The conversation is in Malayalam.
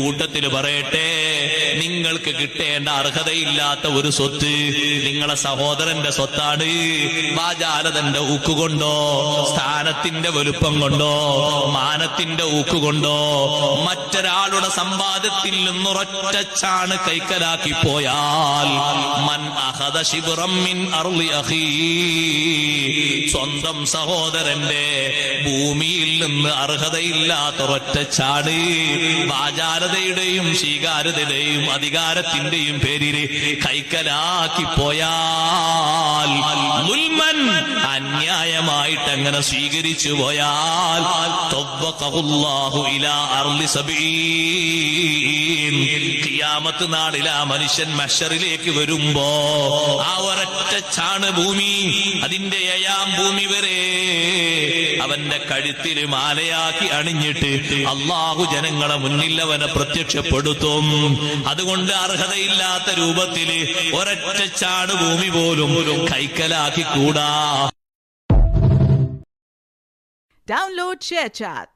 കൂട്ടത്തിൽ പറയട്ടെ, നിങ്ങൾക്ക് കിട്ടേണ്ട അർഹതയില്ലാത്ത ഒരു സ്വത്ത് നിങ്ങളെ സഹോദരന്റെ സ്വത്താണ്. വാചാലതന്റെ ഊക്കുകൊണ്ടോ, സ്ഥാനത്തിന്റെ വലുപ്പം കൊണ്ടോ, മാനത്തിന്റെ ഊക്കുകൊണ്ടോ മറ്റൊരാളുടെ സമ്പാദ്യത്തിൽ നിന്നൊരൊറ്റ ചാണ് കൈക്കലാക്കി പോയാൽ മൻ അഖദ ശിബ്റൻ മിൻ അർളി അഖീ, സ്വന്തം സഹോദരന്റെ ഭൂമിയിൽ നിന്ന് അർഹതയില്ലാത്ത ഒരൊറ്റ ചാട് വാചാലതയുടെയും സ്വീകാര്യതയുടെയും അധികാരത്തിന്റെയും പേരിൽ കൈക്കലാക്കി പോയാൽ, ദുൽമൻ അന്യായമായിട്ട് അങ്ങനെ സ്വീകരിച്ചു പോയാൽ, തവ്വഖഹുല്ലാഹു ഇലാ അർളി സബഈൻ, ഖിയാമത്ത് നാളിൽ ആ മനുഷ്യൻ മഹ്ശറിലേക്ക് വരുമ്പോ ആ ഒരൊറ്റ ചാണ് ഭൂമി, അതിന്റെ ഏഴാം ഭൂമി വരെ അവന്റെ കഴുത്തിൽ മാലയാക്കി അണിഞ്ഞിട്ട് അള്ളാഹു ജനങ്ങളെ മുന്നിൽ അവനെ പ്രത്യക്ഷപ്പെടുത്തും. അതുകൊണ്ട് അർഹതയില്ലാത്ത രൂപത്തിൽ ഒരൊറ്റ ചാണ് ഭൂമി പോലും കൈക്കലാക്കി കൂടാ. Download ShareChat.